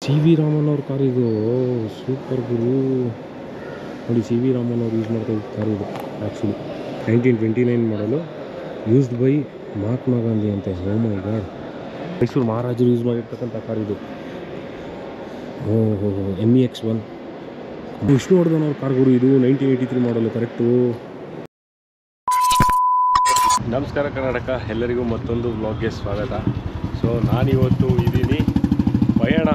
C V Raman ಅವ್ರ car ಇದು. Super ಗುರು. ನೋಡಿ, ಸಿ ವಿ ರಾಮನ್ ಅವ್ರು ಯೂಸ್ ಮಾಡ್ತಾ ಇದ್ದ ಕಾರ್ ಇದು ಆ್ಯಕ್ಚುಲಿ 1929 ಮಾಡಲು, ಯೂಸ್ಡ್ ಬೈ ಮಹಾತ್ಮ ಗಾಂಧಿ ಅಂತೆ. ಓ ಮೈ ಗಾಡ್. ಮೈಸೂರು ಮಹಾರಾಜರು ಯೂಸ್ ಮಾಡಿರ್ತಕ್ಕಂಥ ಕಾರ್ ಇದು. ಓಹೋ, MEX1 ವಿಷ್ಣುವರ್ಧನ್ ಅವ್ರ ಕಾರ್ ಗುರು ಇದು. 1983 ಮಾಡಲು ಕರೆಕ್ಟು. ನಮಸ್ಕಾರ ಕರ್ನಾಟಕ, ಎಲ್ಲರಿಗೂ ಮತ್ತೊಂದು ವ್ಲಾಗ್ಗೆ ಸ್ವಾಗತ. ಸೊ ನಾನಿವತ್ತು ಇದ್ದೀನಿ ಪಯಣ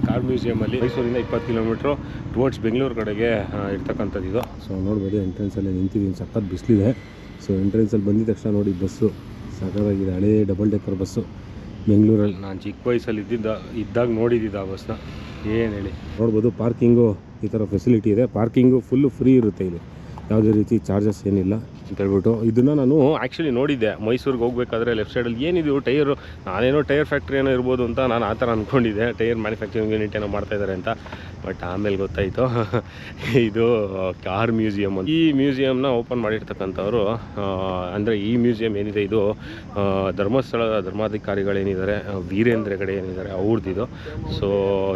ಕಾರ್ ಮ್ಯೂಸಿಯಮಲ್ಲಿ. ಮೈಸೂರಿಂದ 20 ಕಿಲೋಮೀಟ್ರು ಟುವರ್ಡ್ಸ್ ಬೆಂಗಳೂರು ಕಡೆಗೆ ಇರ್ತಕ್ಕಂಥದ್ದು ಇದು. ಸೊ ನೋಡ್ಬೋದು, ಎಂಟ್ರೆನ್ಸಲ್ಲಿ ನಿಂತಿದ್ದೀನಿ. ಸಖತ್ ಬಿಸಿಲಿದೆ. ಸೊ ಎಂಟ್ರೆನ್ಸಲ್ಲಿ ಬಂದಿದ ತಕ್ಷಣ ನೋಡಿ, ಬಸ್ಸು ಸಖತ್ತಾಗಿದೆ. ಹಳೇ ಡಬಲ್ ಡೆಕ್ಕರ್ ಬಸ್ಸು. ಬೆಂಗಳೂರಲ್ಲಿ ನಾನು ಚಿಕ್ಕ ವಯಸ್ಸಲ್ಲಿ ಇದ್ದಾಗ ನೋಡಿದ್ದಿದ್ದು ಆ ಬಸ್ನ. ಏನು ಹೇಳಿ, ನೋಡ್ಬೋದು ಪಾರ್ಕಿಂಗು ಈ ಥರ ಫೆಸಿಲಿಟಿ ಇದೆ. ಪಾರ್ಕಿಂಗು ಫುಲ್ಲು ಫ್ರೀ ಇರುತ್ತೆ ಇಲ್ಲಿ, ಯಾವುದೇ ರೀತಿ ಚಾರ್ಜಸ್ ಏನಿಲ್ಲ ಅಂತ ಹೇಳ್ಬಿಟ್ಟು. ಇದನ್ನು ನಾನು ಆ್ಯಕ್ಚುಲಿ ನೋಡಿದ್ದೆ ಮೈಸೂರಿಗೆ ಹೋಗ್ಬೇಕಾದ್ರೆ. ಲೆಫ್ಟ್ ಸೈಡಲ್ಲಿ ಏನಿದು ಟೈರು, ನಾನೇನೋ ಟೈರ್ ಫ್ಯಾಕ್ಟ್ರಿ ಏನೋ ಇರ್ಬೋದು ಅಂತ ನಾನು ಆ ಥರ ಅಂದ್ಕೊಂಡಿದ್ದೆ. ಟೈರ್ ಮ್ಯಾನುಫ್ಯಾಕ್ಚರಿಂಗ್ ಯೂನಿಟ್ ಏನೋ ಮಾಡ್ತಾಯಿದ್ದಾರೆ ಅಂತ. ಬಟ್ ಆಮೇಲೆ ಗೊತ್ತಾಯಿತು ಇದು ಕಾರ್ ಮ್ಯೂಸಿಯಮ್. ಈ ಮ್ಯೂಸಿಯಮ್ನ ಓಪನ್ ಮಾಡಿರ್ತಕ್ಕಂಥವ್ರು, ಅಂದರೆ ಈ ಮ್ಯೂಸಿಯಮ್ ಏನಿದೆ ಇದು ಧರ್ಮಸ್ಥಳದ ಧರ್ಮಾಧಿಕಾರಿಗಳೇನಿದ್ದಾರೆ, ವೀರೇಂದ್ರ ಹೆಗಡೆ ಏನಿದ್ದಾರೆ ಅವ್ರದ್ದಿದು. ಸೊ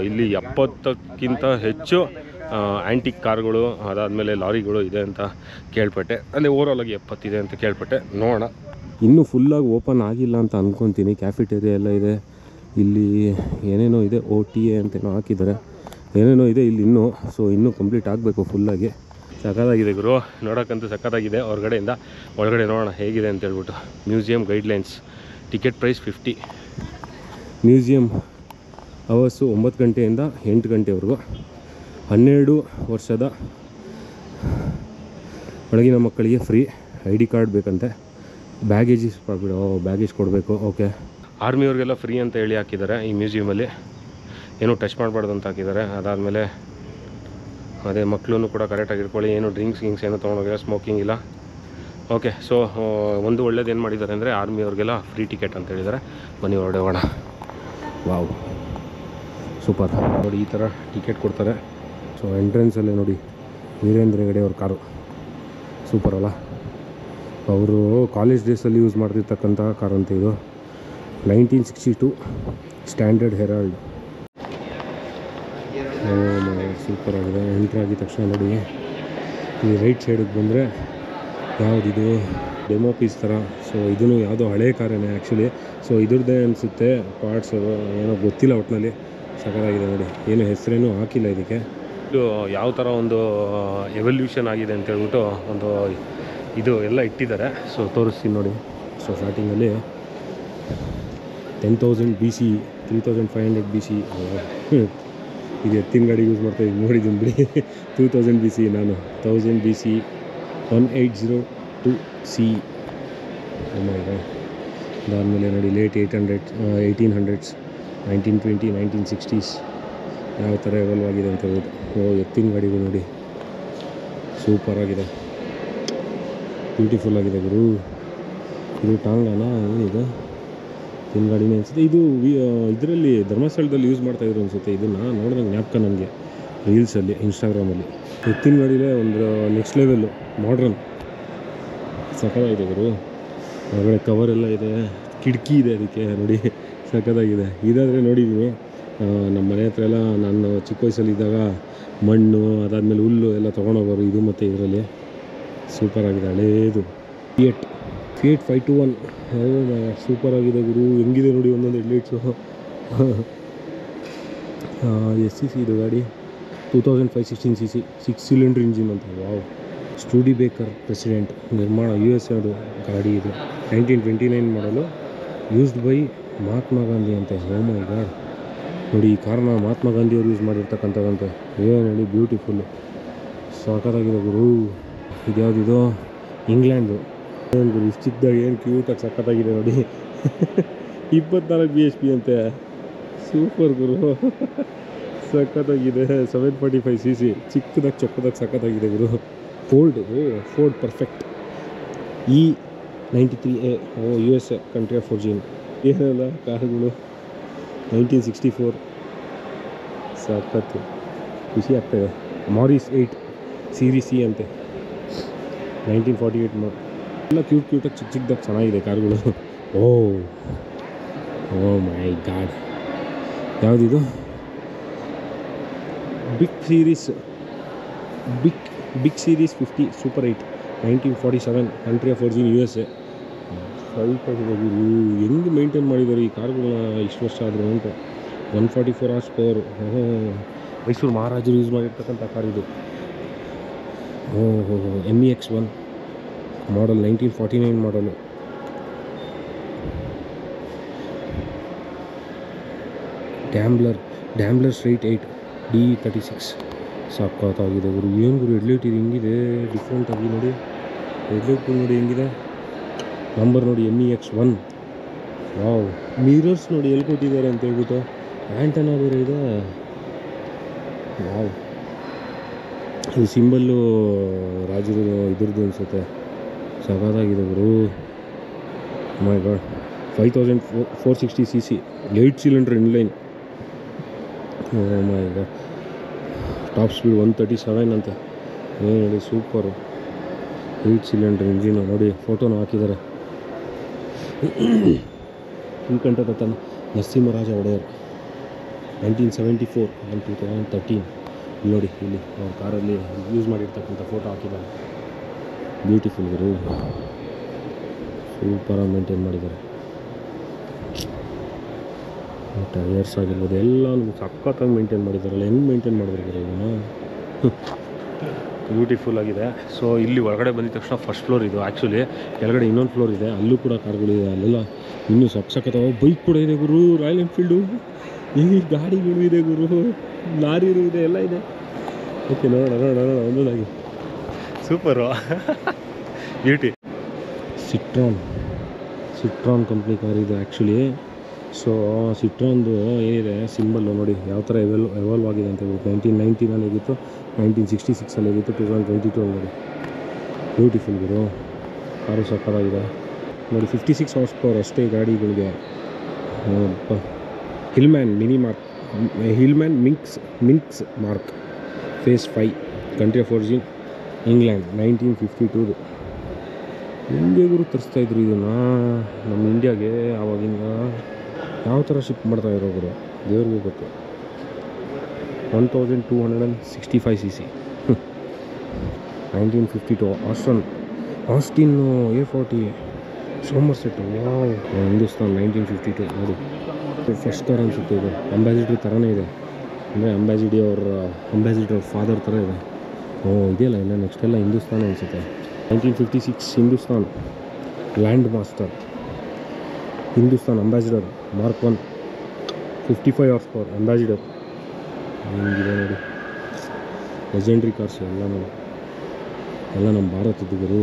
ಇಲ್ಲಿ 70ಕ್ಕಿಂತ ಹೆಚ್ಚು ಆ್ಯಂಟಿಕ್ ಕಾರ್ಗಳು, ಅದಾದಮೇಲೆ ಲಾರಿಗಳು ಇದೆ ಅಂತ ಕೇಳ್ಪಟ್ಟೆ. ಅಂದರೆ ಓವರಾಲಾಗಿ 70 ಇದೆ ಅಂತ ಕೇಳ್ಪಟ್ಟೆ. ನೋಡೋಣ. ಇನ್ನೂ ಫುಲ್ಲಾಗಿ ಓಪನ್ ಆಗಿಲ್ಲ ಅಂತ ಅಂದ್ಕೊತೀನಿ. ಕ್ಯಾಫಿಟೇರಿಯಾ ಎಲ್ಲ ಇದೆ ಇಲ್ಲಿ, ಏನೇನೋ ಇದೆ. OTA ಅಂತೇನೋ ಹಾಕಿದ್ದಾರೆ, ಏನೇನೋ ಇದೆ ಇಲ್ಲಿ ಇನ್ನೂ. ಸೊ ಇನ್ನೂ ಕಂಪ್ಲೀಟ್ ಆಗಬೇಕು ಫುಲ್ಲಾಗಿ. ಸಖತ್ತಾಗಿದೆ ಗುರು, ನೋಡೋಕ್ಕಂತೂ ಸಖತ್ತಾಗಿದೆ. ಹೊರಗಡೆಯಿಂದ ಒಳಗಡೆ ನೋಡೋಣ ಹೇಗಿದೆ ಅಂತ ಹೇಳ್ಬಿಟ್ಟು. Museum guidelines, ticket price 50. Museum hours 9 ಗಂಟೆಯಿಂದ 8 ಗಂಟೆವರೆಗೂ. 12 ವರ್ಷದ ಒಳಗಿನ ಮಕ್ಕಳಿಗೆ ಫ್ರೀ. ID ಕಾರ್ಡ್ ಬೇಕಂತೆ. ಬ್ಯಾಗೇಜ್ ಕೊಡಬೇಕು. ಓಕೆ, ಆರ್ಮಿಯವ್ರಿಗೆಲ್ಲ ಫ್ರೀ ಅಂತ ಹೇಳಿ ಹಾಕಿದ್ದಾರೆ ಈ ಮ್ಯೂಸಿಯಮಲ್ಲಿ. ಏನೂ ಟಚ್ ಮಾಡಬಾರ್ದು ಅಂತ ಹಾಕಿದ್ದಾರೆ. ಅದಾದಮೇಲೆ ಅದೇ ಮಕ್ಕಳನ್ನು ಕೂಡ ಕರೆಕ್ಟಾಗಿ ಇಟ್ಕೊಳ್ಳಿ. ಏನು ಡ್ರಿಂಕ್ಸ್ ಏನೂ ತೊಗೊಂಡೋಗಿಲ್ಲ, ಸ್ಮೋಕಿಂಗ್ ಇಲ್ಲ. ಓಕೆ, ಸೊ ಒಂದು ಒಳ್ಳೇದು ಏನು ಮಾಡಿದ್ದಾರೆ ಅಂದರೆ ಆರ್ಮಿಯವ್ರಿಗೆಲ್ಲ ಫ್ರೀ ಟಿಕೆಟ್ ಅಂತ ಹೇಳಿದ್ದಾರೆ. ಬನ್ನಿ ಹೊರಡೆ ಹೋಗೋಣ. Wow, super. ನೋಡಿ, ಈ ಥರ ಟಿಕೆಟ್ ಕೊಡ್ತಾರೆ. ಸೊ ಎಂಟ್ರೆನ್ಸಲ್ಲೇ ನೋಡಿ ವೀರೇಂದ್ರ ಹೆಗಡೆ ಅವ್ರ ಕಾರು. ಸೂಪರ್ ಅಲ್ಲ? ಅವರು ಕಾಲೇಜ್ ಡೇಸಲ್ಲಿ ಯೂಸ್ ಮಾಡ್ತಿರ್ತಕ್ಕಂಥ ಕಾರ್ ಅಂತ ಇದು. 1962 ಸ್ಟ್ಯಾಂಡರ್ಡ್ ಹೆರಾಲ್ಡ್. ಸೂಪರ್ ಆಗಿದೆ. ಎಂಟ್ರ್ ಆಗಿದ ತಕ್ಷಣ ನೋಡಿ, ಈ ರೈಟ್ ಸೈಡಿಗೆ ಬಂದರೆ ಯಾವುದಿದು ಡೆಮೋ ಪೀಸ್ ಥರ. ಸೊ ಇದೂ ಯಾವುದೋ ಹಳೇ ಕಾರೇನೆ ಆ್ಯಕ್ಚುಲಿ. ಸೊ ಇದ್ರದ್ದೇ ಅನಿಸುತ್ತೆ ಪಾರ್ಟ್ಸು, ಏನೋ ಗೊತ್ತಿಲ್ಲ ಒಟ್ಟಿನಲ್ಲಿ. ಸಖತ್ತಾಗಿದೆ ನೋಡಿ. ಏನು ಹೆಸರೇನೂ ಹಾಕಿಲ್ಲ ಇದಕ್ಕೆ. ಇದು ಯಾವ ಥರ ಒಂದು ಎವಲ್ಯೂಷನ್ ಆಗಿದೆ ಅಂತ ಹೇಳ್ಬಿಟ್ಟು ಒಂದು ಇದು ಎಲ್ಲ ಇಟ್ಟಿದ್ದಾರೆ. ಸೊ ತೋರಿಸ್ತೀನಿ ನೋಡಿ. ಸೊ ಸ್ಟಾರ್ಟಿಂಗಲ್ಲಿ 10,000 BC, 3,500 BC. ಇದು ಎತ್ತಿನ ಗಾಡಿ ಯೂಸ್ ಮಾಡ್ತಾಯಿದ್ದೀನಿ ನೋಡಿದ್ದೀನಿ ಬಿಡಿ. 2000 BC, ನಾನು 1000 BC, 1802 C. ಅದಾದಮೇಲೆ ನೋಡಿ ಲೇಟ್ 1800s, 1920, 1960s ಯಾವ ಥರ ಎವಲ್ವ್ ಆಗಿದೆ ಅಂತ ಹೇಳ್ಬಿಟ್ಟು. ಎತ್ತಿನ ಗಾಡಿಗಳು ನೋಡಿ, ಸೂಪರಾಗಿದೆ, ಬ್ಯೂಟಿಫುಲ್ ಆಗಿದೆ ಗುರು. ಇದು ಟಾಂಗಾನ ಏನಿದೆ? ಎತ್ತಿನ ಗಾಡಿನೇ ಅನಿಸುತ್ತೆ. ಇದು ಇದರಲ್ಲಿ ಧರ್ಮಸ್ಥಳದಲ್ಲಿ ಯೂಸ್ ಮಾಡ್ತಾಯಿದ್ರು ಅನಿಸುತ್ತೆ. ಇದನ್ನು ನೋಡಿದಂಗೆ ಜ್ಞಾಪಕ ನನಗೆ ರೀಲ್ಸಲ್ಲಿ, ಇನ್ಸ್ಟಾಗ್ರಾಮಲ್ಲಿ. ಎತ್ತಿನ ಗಾಡಿಲೇ ಒಂದು ನೆಕ್ಸ್ಟ್ ಲೆವೆಲ್ಲು, ಮಾಡ್ರನ್. ಸಖತ್ತಾಗಿದೆ ಗುರು. ಹೊರಗಡೆ ಕವರೆಲ್ಲ ಇದೆ, ಕಿಟಕಿ ಇದೆ ಅದಕ್ಕೆ ನೋಡಿ, ಸಖತ್ತಾಗಿದೆ. ಇದಾದರೆ ನೋಡಿದ್ದೀನಿ ನಮ್ಮ ಮನೆ ಹತ್ರ ಎಲ್ಲ. ನಾನು ಚಿಕ್ಕ ವಯಸ್ಸಲ್ಲಿದ್ದಾಗ ಮಣ್ಣು, ಅದಾದಮೇಲೆ ಹುಲ್ಲು ಎಲ್ಲ ತೊಗೊಂಡೋಗೋರು ಇದು. ಮತ್ತು ಇದರಲ್ಲಿ ಸೂಪರಾಗಿದೆ, ಹಳೇದು ಫಿಯಟ್ 521. ಸೂಪರಾಗಿದೆ ಗುರು. ಹೆಂಗಿದೆ ನೋಡಿ ಒಂದೊಂದು ಹೆಡ್ಲೈಟ್ಸು. SCC ಇದು ಗಾಡಿ. 2516 cc, 6 ಸಿಲಿಂಡ್ರ್ ಇಂಜಿನ್ ಅಂತ. ವಾವ್. ಸ್ಟುಡಿಬೇಕರ್ ಪ್ರೆಸಿಡೆಂಟ್ ನಿರ್ಮಾಣ, USA ಅದು ಗಾಡಿ ಇದು. 1929 ಮಾಡಲು, ಯೂಸ್ಡ್ ಬೈ ಮಹಾತ್ಮ ಗಾಂಧಿ ಅಂತೆ. ಓ ಮೈ ಗಾಡ್. ನೋಡಿ, ಈ ಕಾರಣ ಮಹಾತ್ಮ ಗಾಂಧಿಯವರು ಯೂಸ್ ಮಾಡಿರ್ತಕ್ಕಂಥದ್ದಂತೆ. ಏನು ನೋಡಿ, ಬ್ಯೂಟಿಫುಲ್ಲು, ಸಖತ್ತಾಗಿದೆ ಗುರು. ಇದು ಯಾವುದಿದು? ಇಂಗ್ಲೆಂಡು. ಏನು ಗುರು, ಇಷ್ಟು ಚಿಕ್ಕದಾಗ ಏನು ಕ್ಯೂಟಾಗಿ ಸಖತ್ತಾಗಿದೆ ನೋಡಿ. 24 bhp ಅಂತೆ. ಸೂಪರ್ ಗುರು, ಸಖತ್ತಾಗಿದೆ. 745 cc, ಚಿಕ್ಕದಾಗಿ ಚೊಕ್ಕದಾಗಿ ಸಖತ್ತಾಗಿದೆ ಗುರು. Ford perfect E93A. USA country of origin. ಏನಲ್ಲ ಕಾರುಗಳು. 1964, ಸಖತ್ತು, ಖುಷಿ ಆಗ್ತಾಯಿದೆ. ಮಾರಿಸ್ 8 ಸೀರೀಸ್ C ಅಂತೆ. 1948 ಎಲ್ಲ ಕ್ಯೂಟಾಗಿ ಚಿಕ್ಕದಾಗಿ ಚೆನ್ನಾಗಿದೆ ಕಾರುಗಳು. Oh my God. ಯಾವುದಿದು? Big series big series 50 super 8 1947 country of origin USA. ಹೆಂಗೆ ಮೇಂಟೈನ್ ಮಾಡಿದ್ದಾರೆ ಈ ಕಾರ್ಗಳನ್ನ ಇಷ್ಟು ವರ್ಷ ಆದರೂ ಅಂತ. 144 ಹಾರ್ಸ್ ಪವರ್. ಮೈಸೂರು ಮಹಾರಾಜರು ಯೂಸ್ ಮಾಡಿರ್ತಕ್ಕಂಥ ಕಾರ್ ಇದು. MEX1 ಮಾಡಲ್ 1949 ಮಾಡಲು. ಡ್ಯಾಂಬ್ಲರ್ ಸ್ಟ್ರೈಟ್ 8 D36 ಸಕ್ಕತ್ತಾಗಿದೆ ಗುರು. ಏನು ಗುರು ಹೆಡ್ಲೈಟ್ ಇದು ಹಿಂಗಿದೆ ಡಿಫ್ರೆಂಟಾಗಿ ನೋಡಿ. ಹೆಡ್ಲೈಟ್ ನೋಡಿ ಹೆಂಗಿದೆ. ನಂಬರ್ ನೋಡಿ MEX1. ವಾವ್, ಮಿರರ್ಸ್ ನೋಡಿ ಎಲ್ಲಿ ಕೊಟ್ಟಿದ್ದಾರೆ ಅಂತ ಹೇಳ್ಬಿಟ್ಟು. ಆ್ಯಂಟನಾ ಬೇರೆ ಇದೆ. ವಾವ್, ಇದು ಸಿಂಬಲ್ಲು ರಾಜರು ಇದ್ರದ್ದು ಅನಿಸುತ್ತೆ. ಸಖತ್ತಾಗಿದೆ ಗುರು. My God. 5460 cc 8 cylinder inline. My God. Top speed 137 ಅಂತೆ. ಏನು ನೋಡಿ ಸೂಪರು. 8 ಸಿಲಿಂಡರ್ ಇಂಜಿನು ನೋಡಿ. ಫೋಟೋನ ಹಾಕಿದ್ದಾರೆ. ಉಳ್ಕಂಠದ ತನ್ನ ನರಸಿಂಹರಾಜ ಒಡೆಯರ್ 1974 and 2013. ಇಲ್ಲಿ ನೋಡಿ, ಇಲ್ಲಿ ಅವ್ರ ಕಾರಲ್ಲಿ ಯೂಸ್ ಮಾಡಿರ್ತಕ್ಕಂಥ ಫೋಟೋ ಹಾಕಿದ್ದಾರೆ. ಬ್ಯೂಟಿಫುಲ್ ಗುರು. ಸೂಪರಾಗಿ ಮೇಂಟೈನ್ ಮಾಡಿದ್ದಾರೆ. ಟೈರ್ಸ್ ಆಗಿರ್ಬೋದು ಎಲ್ಲ ಸಖತ್ತಾಗಿ ಮೇಂಟೈನ್ ಮಾಡಿದ್ದಾರಲ್ಲ. ಹೆಂಗೆ ಮೇಂಟೈನ್ ಮಾಡಿದ್ರು ಇದನ್ನು. ಬ್ಯೂಟಿಫುಲ್ ಆಗಿದೆ. ಸೊ ಇಲ್ಲಿ ಒಳಗಡೆ ಬಂದಿದ ತಕ್ಷಣ ಫಸ್ಟ್ ಫ್ಲೋರ್ ಇದು. ಆ್ಯಕ್ಚುಲಿ ಕೆಳಗಡೆ ಇನ್ನೊಂದು ಫ್ಲೋರ್ ಇದೆ, ಅಲ್ಲೂ ಕೂಡ ಕಾರ್ಗಳಿದೆ. ಅಲ್ಲೆಲ್ಲ ಇನ್ನೂ ಸಖತ್ತಾವ. ಬೈಕ್ ಕೂಡ ಇದೆ ಗುರು. ರಾಯಲ್ ಎನ್ಫೀಲ್ಡು ಈ ಗಾಡಿಗಳು ಇದೆ ಗುರು. ಲಾರಿಗಳು ಇದೆ, ಎಲ್ಲ ಇದೆ. ಓಕೆ, ನೋಡೋಣ ಒಂದೊಂದಾಗಿ. ಸೂಪರು. ಬ್ಯೂಟಿ. ಸಿಟ್ರಾನ್ ಕಂಪ್ನಿ ಕಾರ್ ಇದು ಆ್ಯಕ್ಚುಲಿ. ಸೊ ಸಿಟ್ರಾನ್ದು ಏನಿದೆ ಸಿಂಬಲ್ಲು ನೋಡಿ ಯಾವ ಥರ ಎವಾಲ್ವ್ ಆಗಿದೆ ಅಂತ ಹೇಳ್ಬಿಟ್ಟು. 1990 ಆಗಿತ್ತು, 1966 ಆಗಿತ್ತು, 2022 ನೋಡಿ. ಬ್ಯೂಟಿಫುಲ್ ಗುರು. ಕಾರು ಸಕ್ಕತ್ತಾಗಿದೆ ನೋಡಿ. 56 ಹಾರ್ಸ್ ಪವರ್ ಅಷ್ಟೇ ಗಾಡಿಗಳಿಗೆ. Hillman Minx mark phase 5 country of origin England 1952. ಹೆಂಗೆ ಗುರು ತರಿಸ್ತಾಯಿದ್ರು ಇದನ್ನು ನಮ್ಮ ಇಂಡಿಯಾಗೆ. ಆವಾಗಿಂದ ಯಾವ ಥರ ಶಿಪ್ ಮಾಡ್ತಾಯಿರೋ ಗುರು ದೇವ್ರಿಗೆ ಗೊತ್ತು. 1265 cc 1952 Austin A40 Somerset. Wow, Hindustan 1952 ನೋಡಿ. ಫಸ್ಟ್ ಕಾರ್ ಅನಿಸುತ್ತೆ ಇದು. ಅಂಬಾಸಿಡರ್ ಥರನೇ ಇದೆ. ಅಂದರೆ ಅಂಬಾಸಿಡರ್ ಫಾದರ್ ಥರ ಇದೆ. ಇದೆಯಲ್ಲ ಇಲ್ಲ ನೆಕ್ಸ್ಟ್ ಎಲ್ಲ ಹಿಂದೂಸ್ತಾನ ಅನಿಸುತ್ತೆ. 1956 Hindustan land master. Hindustan ambassador mark 1 55 horse power ambassador. ಹಿಂಗಿದೆ ನೋಡಿ. ಲೆಜೆಂಡ್ರಿ ಕಾರ್ಸ್ ಎಲ್ಲ ನಮ್ಮ ಭಾರತದ್ದು ಗುರು.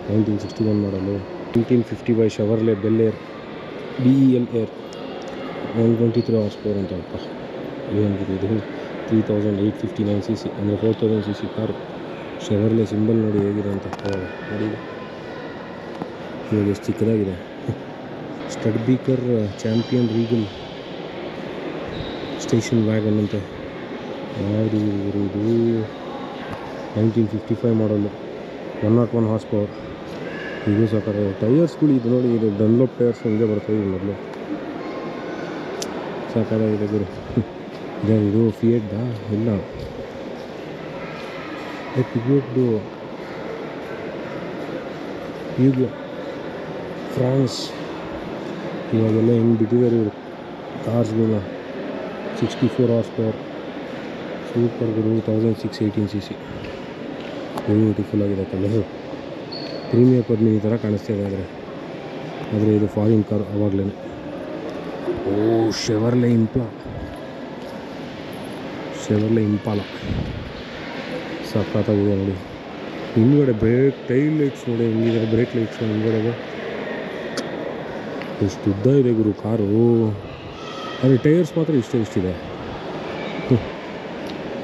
1961 ಮಾಡಲು. 1955 ಶವರ್ಲೆ bell air BEL air 123 horse power ಅಂತ ಅಪ್ಪ. ಏನಿದೆ ಇದು. 3859 cc ಅಂದರೆ 4000 cc ಕಾರು. ಶವರ್ಲೆ ಸಿಂಬಲ್ ನೋಡಿ ಹೇಗಿದೆ ಅಂತ ನೋಡಿ. ಇವಾಗ ಎಷ್ಟು ಚಿಕ್ಕದಾಗಿದೆ. Stud beaker champion Regal station wagon ಅಂತೆ. ಯಾವುದು ಇದು. 1955 ಮಾಡಲು. 101 ಹಾರ್ಸ್ ಪವರ್. ಇದು ಸಾಕಾಗಿದೆ. ಟೈರ್ಸ್ಗಳು ಇದು ನೋಡಿ. ಇದು ಡನ್ಲೋಪ್ ಟೈರ್ಸ್ ಹಿಂಗೆ ಬರ್ತಾಯಿದೆ ಮೊದಲು. ಸಾಕಾಗಿದೆ ಗುರು. ಇದು ಫಿಯೆಟ್ದಾ ಇಲ್ಲ. ಫಿಯೆಟ್ದು ಈಗ ಫ್ರಾನ್ಸ್. ಇವಾಗೆಲ್ಲ ಹೆಂಗೆ ಬಿಟ್ಟಿದ್ದಾರೆ ಇವರು ಕಾರ್ಸ್ಗಳನ್ನ. 64 ಹಾರ್ಸ್ ಪವರ್ ಸೂಪರ್ ಗುರು. 1618 cc ಬ್ಯೂಟಿಫುಲ್ ಆಗಿದೆ. ಕಲರು ಪ್ರೀಮಿಯರ್ ಪದ್ಮಿನಿ ಥರ ಕಾಣಿಸ್ತಾ ಇದೆ. ಆದರೆ ಇದು ಫಾರಿನ್ ಕಾರ್ ಆವಾಗಲೇ. ಶೆವರ್ಲೆ ಇಂಪಾಲ ಸಖತ್ತಾಗಿದೆ ನೋಡಿ. ಹಿಂದ್ಗಡೆ ಟೈಲ್ ಲೈಟ್ಸ್ ನೋಡಿ ಹೆಂಗಿದೆ. ಬ್ರೇಕ್ ಲೈಟ್ಸ್ ಹಿಂದ್ಗಡೆಗೆ ಎಷ್ಟು ಉದ್ದ ಇದೆ ಗುರು ಕಾರು. ಆದರೆ ಟೈರ್ಸ್ ಮಾತ್ರ ಇಷ್ಟಿದೆ.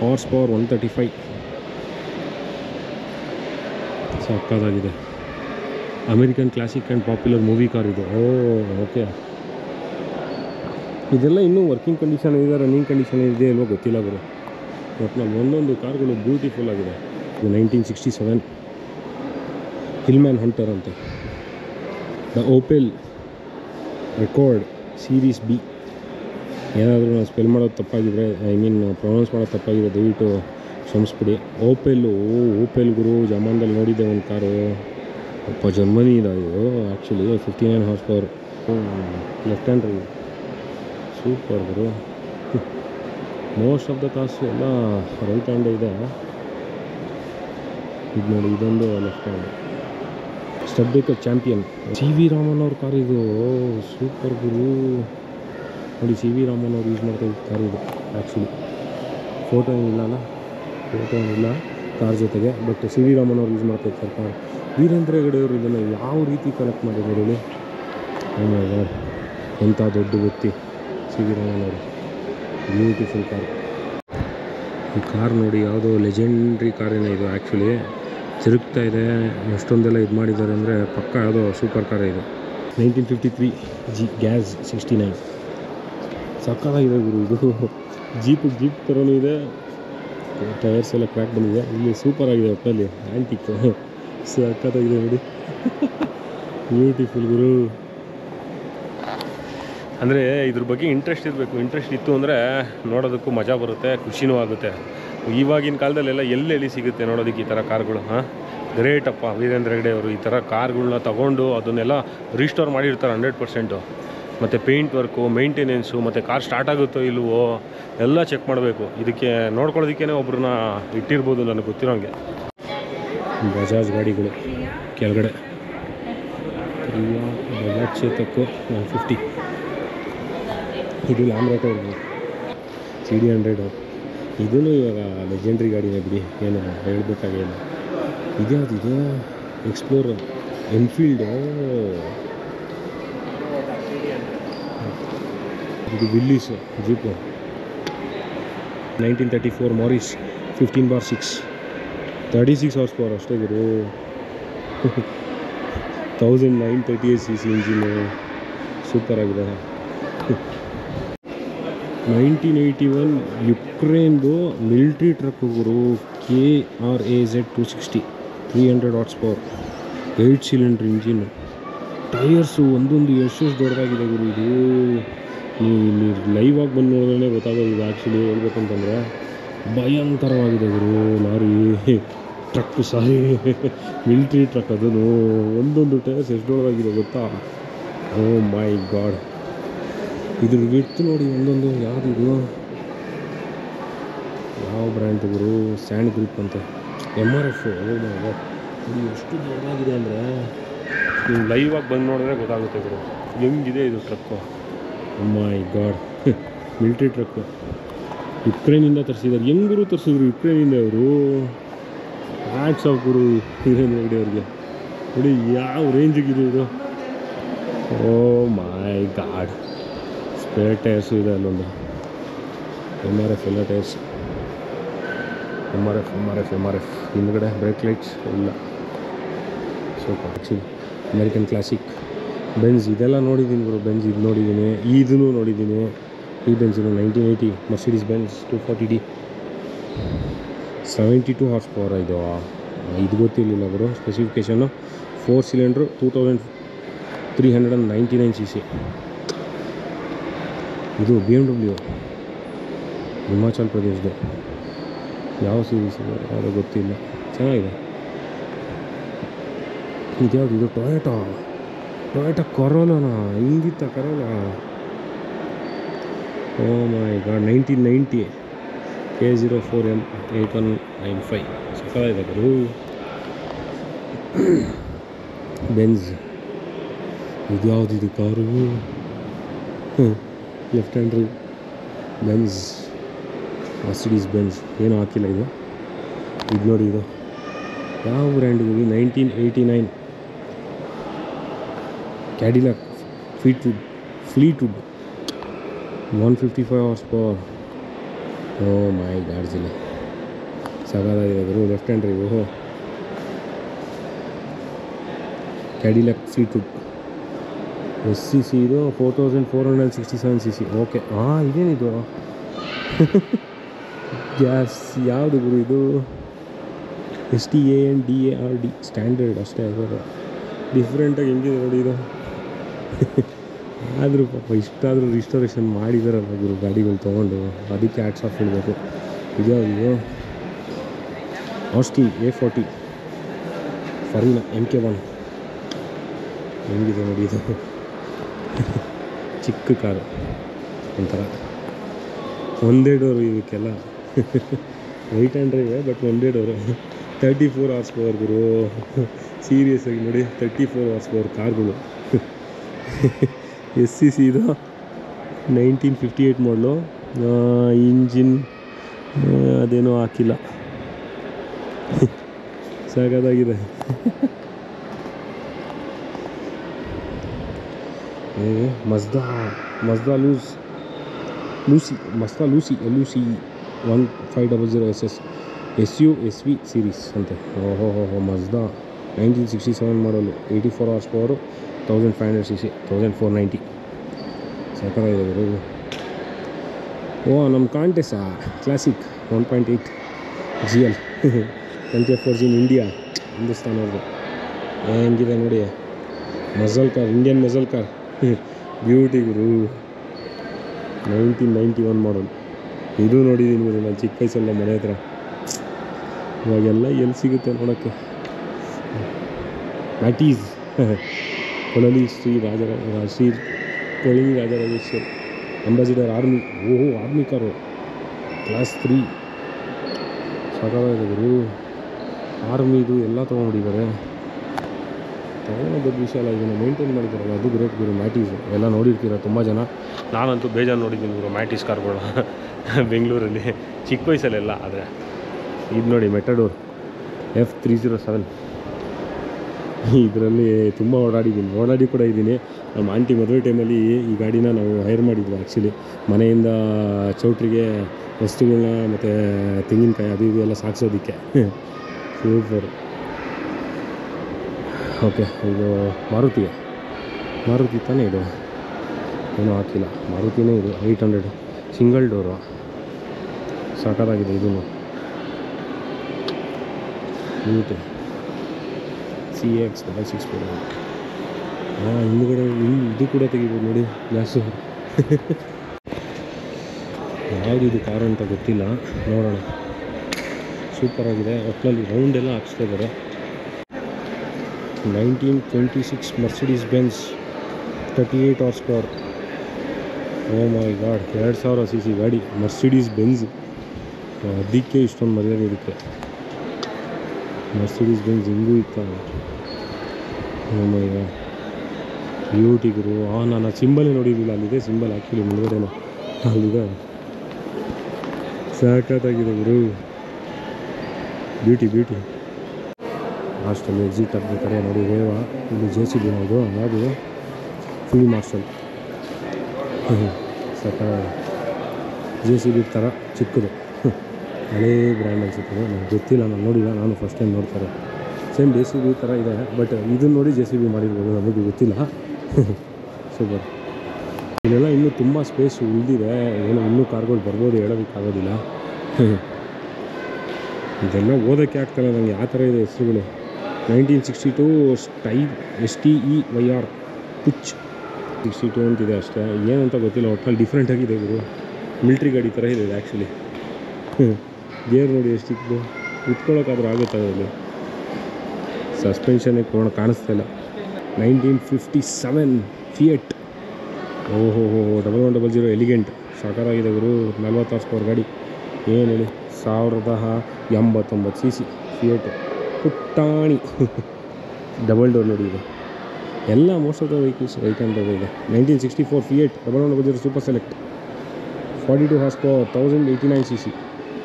ಹಾರ್ಸ್ ಪವರ್ 135 ಸಕ್ಕತ್ತಾಗಿದೆ. American classic and popular movie car ಇದು. ಓಕೆ. ಇದೆಲ್ಲ ಇನ್ನೂ ವರ್ಕಿಂಗ್ ಕಂಡೀಷನ್ ಇದೆ, ರನ್ನಿಂಗ್ ಕಂಡೀಷನ್ ಇದೆ ಅಲ್ವೋ ಗೊತ್ತಿಲ್ಲ ಗುರು. ಒಟ್ಟಿನಲ್ಲಿ ಒಂದೊಂದು ಕಾರ್ಗಳು ಬ್ಯೂಟಿಫುಲ್ ಆಗಿದೆ. ಇದು 1967 ಹಿಲ್ಮ್ಯಾನ್ ಹಂಟರ್ ಅಂತೆ. ದ ಓಪೆಲ್ ರೆಕಾರ್ಡ್ ಸೀರೀಸ್ B ಏನಾದರೂ ನಾವು ಸ್ಪೆಲ್ ಮಾಡೋದು ತಪ್ಪಾಗಿದ್ದರೆ ಪ್ರೊನೌನ್ಸ್ ಮಾಡೋದು ತಪ್ಪಾಗಿದೆ ದಯವಿಟ್ಟು ಕ್ಷಮಿಸ್ಬಿಡಿ. ಓಪೆಲ್ ಗುರು ಜಮಾನ್ದಲ್ಲಿ ನೋಡಿದ್ದೆ ಒಂದು ಕಾರು. ಅಪ್ಪ ಜರ್ಮನಿ ಇದೆ ಇದು actually 59 horse power left hand drive. Super ಗುರು. ಮೋಸ್ಟ್ ಆಫ್ ದ ಕಾರ್ಸು ಎಲ್ಲ ರೈಟ್ ಹ್ಯಾಂಡೇ ಇದೆ. ಇದು ನೋಡಿ, ಇದೊಂದು left hand. Step breaker champion C V Raman ಅವ್ರ ಕಾರ್ ಇದು. ಸೂಪರ್ ಗುರು. ನೋಡಿ, ಸಿ ವಿ ರಾಮನ್ ಅವ್ರು ಯೂಸ್ ಮಾಡ್ತಾ ಇದ್ದ ಕಾರ್ ಇದು ಆ್ಯಕ್ಚುಲಿ. ಫೋಟೋ ಏನಿಲ್ಲ ಕಾರ್ ಜೊತೆಗೆ, ಬಟ್ ಸಿ ವಿ ರಾಮನ್ ಅವ್ರು ಯೂಸ್ ಮಾಡ್ತಾ ಇದ್ದಾರೆ ಕಾರ್. ವೀರೇಂದ್ರ ಹೆಗಡೆ ಅವರು ಇದನ್ನು ಯಾವ ರೀತಿ ಕಲೆಕ್ಟ್ ಮಾಡಿದ್ದಾರೆ ಹೇಳಿ. ಎಂಥ ದೊಡ್ಡ ವ್ಯಕ್ತಿ ಸಿ ವಿ ರಾಮನ್ ಅವರು. Beautiful car. ಈ ಕಾರ್ ನೋಡಿ, ಯಾವುದೋ ಲೆಜೆಂಡ್ರಿ ಕಾರೇನೋ ಇದು ಆ್ಯಕ್ಚುಲಿ. ತಿರುಗ್ತಾ ಇದೆ, ಎಷ್ಟೊಂದೆಲ್ಲ ಇದು ಮಾಡಿದ್ದಾರೆ ಅಂದರೆ ಪಕ್ಕ ಯಾವುದೋ ಸೂಪರ್ ಕಾರೇ ಇದು. 1953 ಗ್ಯಾಸ್ 69. ಸಕ್ಕತ್ತಾಗಿದೆ ಗುರು ಇದು. ಜೀಪ್ ಥರನೂ ಇದೆ. ಟೈರ್ಸ್ ಎಲ್ಲ ಕ್ರ್ಯಾಕ್ ಬಂದಿದೆ. ಇಲ್ಲಿ ಸೂಪರ್ ಆಗಿದೆ ಒಟ್ಟಲ್ಲಿ. ಆ್ಯಂಟಿಕ್ ಸಕ್ಕತ್ತಾಗಿದೆ ನೋಡಿ. ಬ್ಯೂಟಿಫುಲ್ ಗುರು. ಅಂದರೆ ಇದ್ರ ಬಗ್ಗೆ ಇಂಟ್ರೆಸ್ಟ್ ಇರಬೇಕು. ಇಂಟ್ರೆಸ್ಟ್ ಇತ್ತು ಅಂದರೆ ನೋಡೋದಕ್ಕೂ ಮಜಾ ಬರುತ್ತೆ, ಖುಷಿನೂ ಆಗುತ್ತೆ. ಇವಾಗಿನ ಕಾಲದಲ್ಲೆಲ್ಲ ಎಲ್ಲೆಲ್ಲಿ ಸಿಗುತ್ತೆ ನೋಡೋದಕ್ಕೆ ಈ ಥರ ಕಾರ್ಗಳು. ಗ್ರೇಟ್ ಅಪ್ಪ ವೀರೇಂದ್ರ ಹೆಗಡೆ ಅವರು ಈ ಥರ ಕಾರ್ಗಳನ್ನ ತೊಗೊಂಡು ಅದನ್ನೆಲ್ಲ ರೀಸ್ಟೋರ್ ಮಾಡಿರ್ತಾರೆ 100%. ಮತ್ತು ಪೇಂಟ್ ವರ್ಕು, ಮೇಂಟೆನೆನ್ಸು, ಮತ್ತು ಕಾರ್ ಸ್ಟಾರ್ಟ್ ಆಗುತ್ತೋ ಇಲ್ವೋ ಎಲ್ಲ ಚೆಕ್ ಮಾಡಬೇಕು. ಇದಕ್ಕೆ ನೋಡ್ಕೊಳ್ಳೋದಕ್ಕೇ ಒಬ್ರನ್ನ ಇಟ್ಟಿರ್ಬೋದು ನನಗೆ ಗೊತ್ತಿರೋಂಗೆ. ಬಜಾಜ್ ಗಾಡಿಗಳು ಕೆಳಗಡೆ. ಬಜಾಜ್ ಚೇತಕ್ಕು 150. ಇದು ಲ್ಯಾಂಬ್ರೆಟ್ ಅವ್ರದ್ದು CD 100. ಇದೂ ಇವಾಗ ಲೆಜೆಂಡ್ರಿ ಗಾಡಿನೇ ಬಿಡಿ, ಏನು ಹೇಳಬೇಕಾಗಿಲ್ಲ. ಇದ್ಯಾವುದಿದೆ? Explorer Enfield. ಇದು Willys jeep 1934 Morris 15/6 36 horsepower ಅಷ್ಟೇ ಗುರು. 1938 cc ಇಂಜಿನು. ಸೂಪರ್ ಆಗಿದೆ. 1981 ಯುಕ್ರೇನ್ದು ಮಿಲ್ಟ್ರಿ ಟ್ರಕ್ ಗುರು. KRAZ 260 300 horsepower 8 cylinder engine. Tyres ಒಂದೊಂದು ಎಷ್ಟು ದೊಡ್ಡದಾಗಿದೆ ಗುರು ಇದು. ನೀವು ಲೈವ್ ಆಗಿ ಬಂದು ನೋಡಿದ್ರೆ ಗೊತ್ತಾಗೋದು. ಇದು ಆ್ಯಕ್ಚುಲಿ ಹೇಳ್ಬೇಕಂತಂದರೆ ಭಯಂಕರವಾಗಿದೆ ಗುರು. ಲಾರಿ ಟ್ರಕ್ಕು, ಸಾರಿ ಮಿಲ್ಟ್ರಿ ಟ್ರಕ್. ಅದೂ ಒಂದೊಂದು ಟೈರ್ಸ್ ಎಷ್ಟು ದೊಡ್ಡದಾಗಿದೆ ಗೊತ್ತಾ? ಓ ಮೈ ಗಾಡ್. ಇದ್ರ ವಿಡ್ತ್ ನೋಡಿ ಒಂದೊಂದು. ಯಾವುದಿದು? ಯಾವ ಬ್ರ್ಯಾಂಡ್ ಗುರು? ಸ್ಯಾಂಡ್ ಗ್ರಿಪ್ ಅಂತ. MRF. ಓ ಮೈ ಗಾಡ್, ಇದು ಎಷ್ಟು ದೊಡ್ಡದಾಗಿದೆ ಅಂದರೆ ನೀವು ಲೈವ್ ಆಗಿ ಬಂದು ನೋಡಿದ್ರೆ ಗೊತ್ತಾಗುತ್ತೆ ಗುರು ಹೆಂಗಿದೆ ಇದು truck. Oh my God. Military truck ಯುಕ್ರೇನಿಂದ ತರಿಸಿದ್ದಾರೆ. ಹೆಂಗರು ತರಿಸಿದ್ರು ಯುಕ್ರೇನಿಂದ ಅವರು. ಹ್ಯಾಟ್ಸ್ ಆಫ್ ಗುರು ವೀರೇಂದ್ರ ಹೆಗಡೆ ಅವ್ರಿಗೆ. ನೋಡಿ ಯಾವ ರೇಂಜಿಗಿದೆ ಇದು. Oh my God. Spare tyres ಇದೆ ಅಲ್ಲೊಂದು. MRF ಎಲ್ಲ ಟೈರ್ಸ್. MRF ಹಿಂದ್ಗಡೆ ಬ್ರೇಕ್ ಲೈಟ್ಸ್ ಇಲ್ಲ. Super. Actually American classic Benz ಇದೆಲ್ಲ ನೋಡಿದ್ದೀನಿ ಗುರು. ಬೆಂಜ್ ಇದು ನೋಡಿದ್ದೀನಿ, ಇದನ್ನು ನೋಡಿದ್ದೀನಿ. ಈ Benz 1980 Mercedes Benz 240D 72 horsepower. ಇದು ಗೊತ್ತಿರಲಿಲ್ಲ ಗುರು ಸ್ಪೆಸಿಫಿಕೇಷನ್ನು. 4 cylinder 2399 cc. ಇದು BMW ಹಿಮಾಚಲ್ ಪ್ರದೇಶದ್ದು. ಯಾವ ಸೀರೀಸ್ ಇದೆ ಯಾವುದೋ ಗೊತ್ತಿಲ್ಲ, ಚೆನ್ನಾಗಿದೆ. ಇದ್ಯಾವುದು? ಇದು ಟೊಯೋಟಾ ಕರೋಲಾನಾ? ಹಿಂಗಿತ್ತ Corolla? Oh my God. 1990 K04M 8195. ಸಕ್ಕತ್ತಾಗಿದೆ ಗುರು. ಬೆಂಜ್. ಇದ್ಯಾವುದಿದು ಕಾರು? Left hand drive Benz. Mercedes Benz ಏನೂ ಹಾಕಿಲ್ಲ ಇದು. ಇದು ನೋಡಿ, ಇದು ಯಾವ ಬ್ರ್ಯಾಂಡ್ ಇದು? 1989 Cadillac Fleetwood 155 horsepower. Oh my God ಜಿಲ್ಲ ಸಗದಾಗಿದೆ ಗುರು. Left hand drive. ಓಹೋ, ಕ್ಯಾಡಿಲಾಕ್ ಫ್ಲೀಟ್ವುಡ್ SCC. ಇದು 4467 cc. ಓಕೆ. ಇದೇನಿದು? ಗ್ಯಾಸ್ ಯಾವುದು ಗುರು ಇದು? STANDARD ಸ್ಟ್ಯಾಂಡರ್ಡ್ ಅಷ್ಟೇ. ಅದರ ಡಿಫ್ರೆಂಟಾಗಿ ಹೆಂಗಿದೆ ನೋಡಿ ಇದು. ಆದರೂ ಪಾಪ ಇಷ್ಟಾದರೂ ರಿಸ್ಟೋರೇಷನ್ ಮಾಡಿದಾರಲ್ಲ ಗುರು ಗಾಡಿಗಳು ತೊಗೊಂಡು, ಅದಕ್ಕೆ ಹ್ಯಾಟ್ಸ್ ಆಫ್ ಹೇಳಬೇಕು. ಇದ್ಯಾವುದು ಆಸ್ಟಿ A40 ಫರೀನಾ MK1 ಹೆಂಗಿದೆ ನೋಡಿ ಇದು. ಚಿಕ್ಕ ಕಾರು ಒಂಥರ, ಒಂದೇ ಡೋರು ಇದಕ್ಕೆಲ್ಲ. ರೈಟ್ ಹ್ಯಾಂಡ್ ಡ್ರೈವೆ ಬಟ್ ಒಂದೇ ಡೋರು. 34 ಹಾರ್ಸ್ ಪವರ್ ಗುರು. ಸೀರಿಯಸ್ ಆಗಿ ನೋಡಿ, 34 ಹಾರ್ಸ್ ಪವರ್ ಕಾರ್ಗಳು. SCC ಇದು 1958 ಮಾಡಲು. ಇಂಜಿನ್ ಅದೇನೋ ಹಾಕಿಲ್ಲ. ಸಾಕಾಗಿದೆ. Mazda Lucy LUC 1500 SS SUV series ಅಂತೆ. ಓಹೋ ಮಜ್ದಾ 1967 ಮಾಡಲು, 84 ಹಾರ್ಸ್ ಪವರು, 1500 cc, 1490. ಸಾಕಾಗಿದೆ ಗುರು. ನಮ್ಮ Contessa classic 1.8 GL 24 in India, Hindustan ಅವ್ರದ್ದು. ಹೆಂಗಿದೆ ನೋಡಿ, muscle car, Indian muscle car. Beauty ಗುರು. 1991 ಮಾಡಲ್. ಇದು ನೋಡಿದ್ದೀನಿ ಗುರು ನಾನು ಚಿಕ್ಕ ವಯಸ್ಸಲ್ಲ ಮನೆ ಹತ್ರ. ಇವಾಗೆಲ್ಲ ಎಲ್ಲಿ ಸಿಗುತ್ತೆ ನೋಡೋಕ್ಕೆ. ಮ್ಯಾಟೀಸ್ ಕೊಳಲಿ Shri Rajarajeshwari Ambassador army. Army ಕಾರು ಕ್ಲಾಸ್ 3. ಸಾಕಾಗಿದೆ ಗುರು. ಆರ್ಮಿದು ಎಲ್ಲ ತೊಗೊಂಡಿದ್ದಾರೆ. ತೊಗೊಳೋ ದೊಡ್ಡ ವಿಷಯ ಅಲ್ಲ, ಇದನ್ನು ಮೇಂಟೈನ್ ಮಾಡಿದ್ದಾರಲ್ಲ ಅದು ಗ್ರೇಟ್ ಗುರು. ಮ್ಯಾಟೀಸ್ ಎಲ್ಲ ನೋಡಿರ್ತೀರ ತುಂಬ ಜನ. ನಾನಂತೂ ಬೇಜಾರು ನೋಡಿದ್ದೀನಿ ಗುರು ಮ್ಯಾಟೀಸ್ ಕಾರ್ಗಳು ಬೆಂಗಳೂರಲ್ಲಿ ಚಿಕ್ಕ ವಯಸ್ಸಲ್ಲೆಲ್ಲ. ಆದರೆ ಇದು ನೋಡಿ ಮೆಟಡೋರ್ F307. ಇದರಲ್ಲಿ ತುಂಬ ಓಡಾಡಿ ಕೂಡ ಇದ್ದೀನಿ. ನಮ್ಮ ಆಂಟಿ ಮದುವೆ ಟೈಮಲ್ಲಿ ಈ ಗಾಡಿನ ನಾವು ಹೈರ್ ಮಾಡಿದ್ವಿ ಆ್ಯಕ್ಚುಲಿ. ಮನೆಯಿಂದ ಚೌಟ್ರಿಗೆ ವಸ್ತುಗಳನ್ನ ಮತ್ತು ತೆಂಗಿನಕಾಯಿ ಅದು ಇದು ಎಲ್ಲ ಸಾಗಿಸೋದಕ್ಕೆ. ಸೂಪರ್. ಓಕೆ, ಇದು ಮಾರುತಿ ತಾನೇ ಇದು, ಏನೂ ಹಾಕಿಲ್ಲ. ಮಾರುತಿನೇ ಇದು 800 ಸಿಂಗಲ್ ಡೋರು. ಸಾಕಾಗಿದೆ ಇದೂ. Beauty CX664. ಹಿಂದುಗಡೆ ಇದು ಕೂಡ ತೆಗಿಬೋದು ನೋಡಿ ಗ್ಲಾಸು. ಯಾವುದು ಇದು ಕಾರು ಅಂತ ಗೊತ್ತಿಲ್ಲ, ನೋಡೋಣ. ಸೂಪರಾಗಿದೆ. ಒಟ್ಟಿನಲ್ಲಿ ರೌಂಡ್ ಎಲ್ಲ ಹಾಕ್ಸ್ತಾ ಇದ್ದಾರೆ. 1926 Mercedes Benz 38 horse power. Oh my god, 2000 cc ಗಾಡಿ ಮರ್ಸಿಡೀಸ್ ಬೆನ್ಸ್. ಅದಕ್ಕೆ ಇಷ್ಟೊಂದು ಮರ್ಯಾದೆ ಇದಕ್ಕೆ. ಮರ್ಸಿಡೀಸ್ ಬೆನ್ಸ್ ಹಿಂಗೂ ಇತ್ತು. ಓ ಮೈ ಗಾಡ್, ಬ್ಯೂಟಿ ಗುರು. ನಾನು ಆ ಸಿಂಬಲೇ ನೋಡಿದ್ದಿಲ್ಲ. ಅಲ್ಲಿದೆ ಸಿಂಬಲ್ ಆ್ಯಕ್ಚುಲಿ ಮುಂದ್ಗಡೆನೋ ಅಲ್ಲಿದೆ. ಸಾಕಾಗಿದೆ ಗುರು. ಬ್ಯೂಟಿ. ಲಾಸ್ಟಲ್ಲಿ ಎಕ್ಸಿಟ್ ಆಗ್ಬೇಕಾರೆ ನೋಡಿ ರೇವಾ, ಇಲ್ಲಿ JCB ಇದು ಯಾವುದು ಫೀಲ್ಡ್ ಮಾರ್ಷಲ್. JCB ಥರ ಚಿಕ್ಕದು, ಹಳೇ ಬ್ರ್ಯಾಂಡ್ ಅನಿಸುತ್ತೆ. ನನಗೆ ಗೊತ್ತಿಲ್ಲ, ನಾನು ನೋಡಿಲ್ಲ, ನಾನು ಫಸ್ಟ್ ಟೈಮ್ ನೋಡ್ತಾರೆ. ಸೇಮ್ JCB ಥರ ಇದೆ, ಬಟ್ ಇದನ್ನು ನೋಡಿ JCB ಮಾಡಿರ್ಬೋದು, ನಮಗೆ ಗೊತ್ತಿಲ್ಲ. ಸೂಪರ್. ಇಲ್ಲೆಲ್ಲ ಇನ್ನೂ ತುಂಬ ಸ್ಪೇಸ್ ಉಳಿದಿದೆ. ಏನೋ ಇನ್ನೂ ಕಾರ್ಗಳು ಬರ್ಬೋದು, ಹೇಳೋದಕ್ಕಾಗೋದಿಲ್ಲ. ಇದೆಲ್ಲ ಓದೋಕ್ಕೆ ಆಗ್ತಾಯಿಲ್ಲ ನನಗೆ, ಆ ಥರ ಇದೆ ಹೆಸರುಗಳು. 1962 STEYR ಪುಚ್ 62 ಅಂತಿದೆ ಅಷ್ಟೇ, ಏನು ಅಂತ ಗೊತ್ತಿಲ್ಲ. ಒಟ್ಟಲ್ಲಿ ಡಿಫ್ರೆಂಟ್ ಆಗಿದೆ ಗುರು. ಮಿಲ್ಟ್ರಿ ಗಾಡಿ ಥರ ಇದೆ ಇದು ಆ್ಯಕ್ಚುಲಿ. ಗೇರ್ ನೋಡಿ ಎಷ್ಟು ಚಿಕ್ಕದು, ಕುತ್ಕೊಳ್ಳೋಕ್ಕಾದ್ರೂ ಆಗುತ್ತೆ ಅದರಲ್ಲಿ. ಸಸ್ಪೆನ್ಷನ್ನೇ ಕಾಣಿಸ್ತಾ ಇಲ್ಲ. 1957 ಫಿಯಟ್. ಓಹೋ 1100 ಎಲಿಗೆಂಟ್. ಸಾಕಾಗಿದೆ ಗುರು. 40 ಹಾರ್ಸ್ ಪವರ್ ಗಾಡಿ. ಏನು ಹೇಳಿ, 1089 cc ಫಿಯಟ್ ಪುಟ್ಟಾಣಿ. ಡಬಲ್ ಡೋರ್ ನೋಡಿ ಇದು. ಎಲ್ಲ most of the vehicles right hand drive ಇದೆ. 1964 fiat 1100 super select 42 horse power 1089 cc.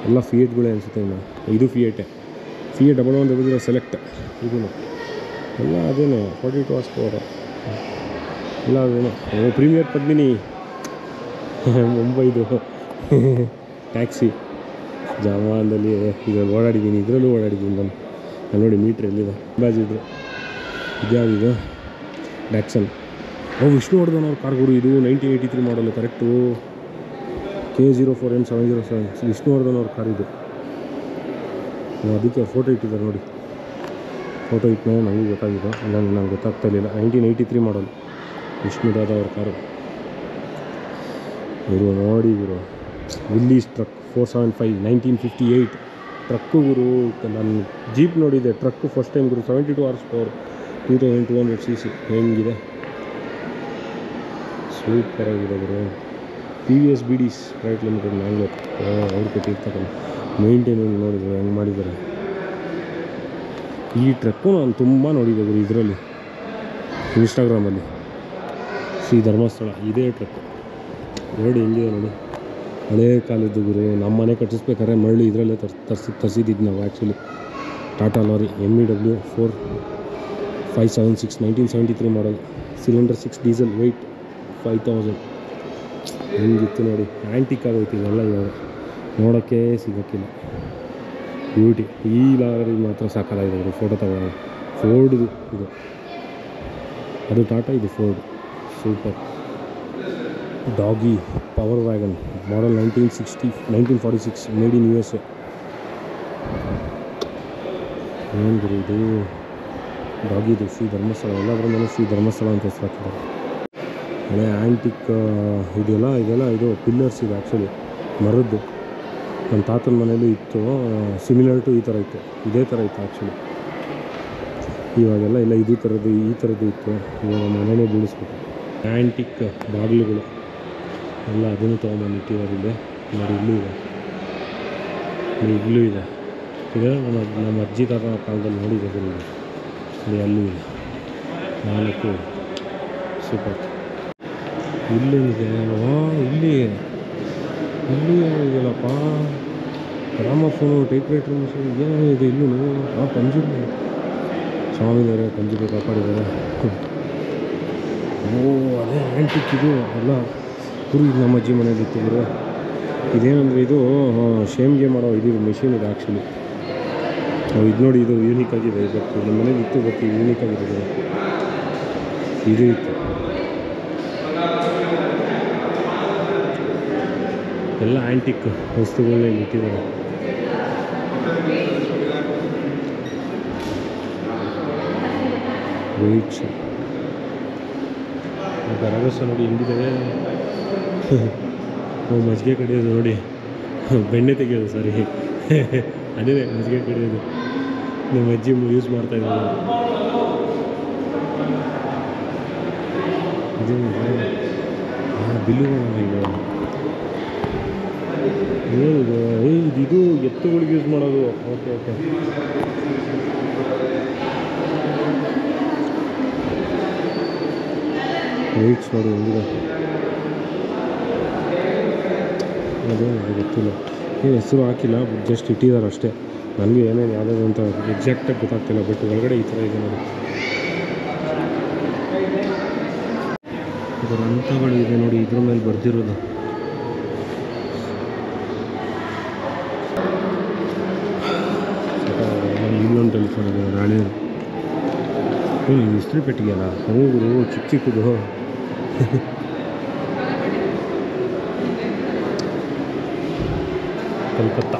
ಎಲ್ಲ ಫಿಯಟ್ಗಳೇ ಅನಿಸುತ್ತೆ. ಇನ್ನು ಇದು ಫಿಯಟ್ 1100 ಸೆಲೆಕ್ಟ್. ಇದೂ ಎಲ್ಲ ಅದೇನು 42 ಹಾರ್ಸ್ ಪವರ್ ಎಲ್ಲ ಅದೇನು. ಪ್ರೀಮಿಯರ್ ಪದ್ಮಿನಿ ಮುಂಬೈದು ಟ್ಯಾಕ್ಸಿ ಜವಾನ್ದಲ್ಲಿ ಇದರಲ್ಲಿ ಓಡಾಡಿದ್ದೀನಿ, ಇದರಲ್ಲೂ ಓಡಾಡಿದ್ದೀನಿ ನಾನು ನೋಡಿ. ಮೀಟ್ರ್ ಎಲ್ಲಿದೆ ಅಂಬಾಸಿಡರ್. ಇದ್ಯಾವುದಿದು ಡ್ಯಾಕ್ಸನ್. ವಿಷ್ಣುವರ್ಧನ್ ಅವ್ರ ಕಾರ್ಗಳು ಇದು. 1983 ಮಾಡಲು ಕರೆಕ್ಟು. K04M707 ವಿಷ್ಣುವರ್ಧನ್ ಅವ್ರ ಕಾರ್ ಇದು. ಅದಕ್ಕೆ ಫೋಟೋ ಇಟ್ಟಿದ್ದಾರೆ ನೋಡಿ. ಫೋಟೋ ಇಟ್ಟಮೇಲೆ ನನಗೂ ಗೊತ್ತಾಗಿದೆ, ನಂಗೆ ಗೊತ್ತಾಗ್ತಾ ಇರಲಿಲ್ಲ. 1983 ಮಾಡಲು ವಿಷ್ಣುದಾದ ಅವ್ರ ಕಾರು. ಇವರು ನೋಡಿ ಗುರು, ವಿಲ್ಲೀಸ್ ಟ್ರಕ್ 475 1958 ಟ್ರಕ್ಕು ಗುರು. ನಾನು ಜೀಪ್ ನೋಡಿದ್ದೆ, ಟ್ರಕ್ಕು ಫಸ್ಟ್ ಟೈಮ್ ಗುರು. 72 horsepower 2200 cc. ಹೆಂಗಿದೆ, ಸೂಪರ್ ಆಗಿದೆ ಗುರು. TVS BDs private limited Mangalore, ಅವ್ರು ಕೊಟ್ಟಿರ್ತಕ್ಕಂಥ ಮೇಂಟೈನಿಂಗ್ ನೋಡಿದ್ರು ಹೆಂಗೆ ಮಾಡಿದ್ದಾರೆ. ಈ ಟ್ರಕ್ಕು ನಾನು ತುಂಬ ನೋಡಿದ್ದೆ ಗುರು ಇದರಲ್ಲಿ, ಇನ್ಸ್ಟಾಗ್ರಾಮಲ್ಲಿ. ಶ್ರೀ ಧರ್ಮಸ್ಥಳ ಇದೇ ಟ್ರಕ್ಕು ನೋಡಿ, ಹೆಂಗಿದೆ ನೋಡಿ, ಹಳೇ ಕಾಲದ್ದು ಗುರು. ನಮ್ಮ ಮನೆ ಕಟ್ಟಿಸ್ಬೇಕಾದ್ರೆ ಮರಳಿ ಇದರಲ್ಲೇ ತರಿಸಿದ್ದು ನಾವು ಆ್ಯಕ್ಚುಲಿ. ಟಾಟಾ ಲಾರಿ MEW 4576 1973 ಮಾಡಲ್, ಸಿಲಿಂಡರ್ 6 ಡೀಸೆಲ್, ವೆಯ್ಟ್ 5000. ಹೆಂಗಿತ್ತು ನೋಡಿ, ಆ್ಯಂಟಿಕ್ ಆಗೋಯ್ತು ಇವೆಲ್ಲ. ಇವಾಗ ನೋಡೋಕ್ಕೆ ಸಿಗೋಕ್ಕಿಲ್ಲ. ಬ್ಯೂಟಿ. ಈ ಲಾರಿ ಮಾತ್ರ ಸಾಕಾಗಿದೆ ಅವರು, ಫೋಟೋ ತಗೊಳ್ಳೋದು. ಫೋರ್ಡ್ದು ಇದು, ಅದು ಟಾಟಾ, ಇದು Ford. Super. Doggy power wagon model 1946, made in USA. ಏನು ಗುರು ಇದು, ಡಾಗಿದು ಶ್ರೀ ಧರ್ಮಸ್ಥಳ. ಎಲ್ಲಾದ್ರೂ ಮೇಲೆ ಶ್ರೀ ಧರ್ಮಸ್ಥಳ ಅಂತ ಹೆಸರು ಹಾಕಿದ್ದಾರೆ. ಹಳೆ ಆ್ಯಂಟಿಕ್ ಇದೆಲ್ಲ ಇದು ಪಿಲ್ಲರ್ಸ್ ಇದೆ ಆ್ಯಕ್ಚುಲಿ, ಮರದ್ದು. ನನ್ನ ತಾತನ ಮನೇಲಿ ಇತ್ತು, ಸಿಮಿಲರ್ ಟು ಈ ಥರ ಇತ್ತು, ಇದೇ ಥರ ಇತ್ತು ಆ್ಯಕ್ಚುಲಿ. ಇವಾಗೆಲ್ಲ ಇಲ್ಲ ಈ ಥರದ್ದು ಇತ್ತು. ಇವಾಗ ಮನೆಯೇ ಬೀಳಿಸ್ಬಿಟ್ಟು ಆ್ಯಂಟಿಕ್ ಬಾಗಿಲುಗಳು ಎಲ್ಲ ಅದನ್ನು ತೊಗೊಂಬಂದು ಇಟ್ಟಿದ್ದಾರೆ. ಇಲ್ಲೇ ನೋಡಿ, ಇಲ್ಲೂ ಇದೆ, ಇಲ್ಲೂ ಇದೆ. ಇದು ನಮ್ಮ ಅಜ್ಜಿ ತಾತ ಕಾಲದಲ್ಲಿ ನೋಡಿದೆ ಸರ್. ಇಲ್ಲಿ ಅಲ್ಲೂ ಇದೆ, 4. ಸೂಪರ್. ಇಲ್ಲೇನಿದೆ, ಇಲ್ಲಿ ಏನಿದೆಯಲ್ಲಪ್ಪ, ಗ್ರಾಮಫೋನು, ಟೈಪ್ ರೈಟರ್ ಮಿಷನ್, ಏನೇನೋ ಇದೆ ಇಲ್ಲೂ. ಪಂಜುರ್ಲಿ ಸ್ವಾಮಿದವರೇ, ಪಂಜುರ್ಲಿ ಕಾಪಾಡಿದ್ದಾರೆ. ಅದೇ ಆ್ಯಂಟಿಕ್ ಇದು ಎಲ್ಲ ಗುರು. ಇದು ನಮ್ಮ ಅಜ್ಜಿ ಮನೇಲಿ ಇತ್ತಿದ್ರು. ಇದೇನಂದರೆ ಇದು ಶೇಮ್ಗೆ ಮಾಡೋ ಇದು ಮೆಷಿನ್ ಇದೆ ಆ್ಯಕ್ಚುಲಿ. ಇದು ನೋಡಿ, ಇದು ಯೂನಿಕ್ ಆಗಿದೆ. ಇವತ್ತು ನಮ್ಮ ಮನೇಲಿ ಇತ್ತು, ಗೊತ್ತು, ಯೂನಿಕ್ ಆಗಿದೆ. ಇದು ಇತ್ತು, ಎಲ್ಲ ಆ್ಯಂಟಿಕ್ ವಸ್ತುಗಳನ್ನ ಇಟ್ಟಿದ್ದಾರೆ. ವೆಯ್ಟ್ಸ್ ಗರಗಸ ನೋಡಿ ಹೆಂಗಿದ್ದಾವೆ. ಮಜ್ಜಿಗೆ ಕಡಿಯೋದು ನೋಡಿ, ಬೆಣ್ಣೆ ತೆಗೆಯೋದು, ಸಾರಿ ಅದೇ ಮಜ್ಜಿಗೆ ಕಡಿಯೋದು. ನಮ್ಮ ಅಜ್ಜಿ ಯೂಸ್ ಮಾಡ್ತಾಯಿದ್ದಾರೆ. ಬಿಲ್ಲು ಏನಿದೆ, ಇದು ಎತ್ತುಗಳಿಗೆ ಯೂಸ್ ಮಾಡೋದು. ಓಕೆ. ವೆಯ್ಟ್ಸ್ ನೋಡಿ ಹೆಂಗಿದೆ, ಅದೇನು ಗೊತ್ತಿಲ್ಲ, ಏನು ಹೆಸರು ಹಾಕಿಲ್ಲ, ಜಸ್ಟ್ ಇಟ್ಟಿದ್ದಾರೆ ಅಷ್ಟೇ. ನನಗೆ ಏನೇನು ಯಾವುದಾದ್ರು ಅಂತ ಎಕ್ಸಾಕ್ಟಾಗಿ ಗೊತ್ತಾಗ್ತಿಲ್ಲ. ಬಟ್ ಒಳಗಡೆ ಈ ಥರ ಇದೆ ನೋಡಿ, ಇದರ ಹಂತಗಳು ಇದೆ ನೋಡಿ, ಇದ್ರ ಮೇಲೆ ಬರ್ದಿರೋದು. ಇಲ್ಲೊಂದು ಟೆಲಿಫೋನ್ ಇದೆ ಹಳೇದು. ಇಸ್ತ್ರಿ ಪೆಟ್ಟಿಗೆಲ್ಲ ಹೋಗುರು, ಚಿಕ್ಕದು. ಕಲ್ಕತ್ತಾ.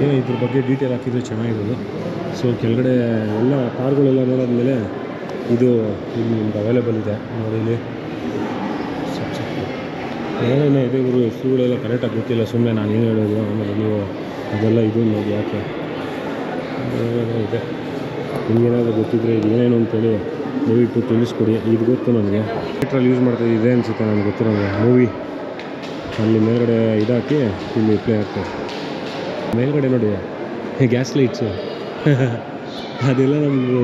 ಏನೋ ಇದ್ರ ಬಗ್ಗೆ ಡೀಟೇಲ್ ಹಾಕಿದರೆ ಚೆನ್ನಾಗಿರೋದು. ಸೊ ಕೆಳಗಡೆ ಎಲ್ಲ ಕಾರ್ಗಳೆಲ್ಲ ನೋಡಾದ್ಮೇಲೆ ಇದು ಇಲ್ಲಿ ನಿಮ್ಗೆ ಅವೈಲೇಬಲ್ ಇದೆ ನೋಡಿ. ಇಲ್ಲಿ ಏನೇನೋ ಇದೆ ಗುರು, ಹೆಸರುಗಳೆಲ್ಲ ಕರೆಕ್ಟಾಗಿ ಗೊತ್ತಿಲ್ಲ, ಸುಮ್ಮನೆ ನಾನು ಏನು ಹೇಳೋದು. ಆಮೇಲೆ ನೀವು ಅದೆಲ್ಲ ಇದು ನೋಡಿ ಯಾಕೆ ಏನೇನೋ ಇದೆ. ನಿಮಗೇನಾದರೂ ಗೊತ್ತಿದ್ರೆ ಇದು ಏನೇನು ಅಂತೇಳಿ ದಯವಿಟ್ಟು ತಿಳಿಸ್ಕೊಡಿ. ಇದು ಗೊತ್ತು ನನಗೆ, ಥಿಯೇಟ್ರಲ್ಲಿ ಯೂಸ್ ಮಾಡ್ತಾಯಿದ್ದು ಇದೆ ಅನಿಸುತ್ತೆ ನನಗೆ ಗೊತ್ತಿರೋಂಗೆ. ಮೂವಿ ಅಲ್ಲಿ ಮೇಲ್ಗಡೆ ಇದಾಕಿ ಇಲ್ಲಿ ಪ್ಲೇ ಆಗ್ತದೆ. ಮೇಲ್ಗಡೆ ನೋಡಿ ಗ್ಯಾಸ್ ಲೈಟ್ಸು ಅದೆಲ್ಲ ನಮ್ಮದು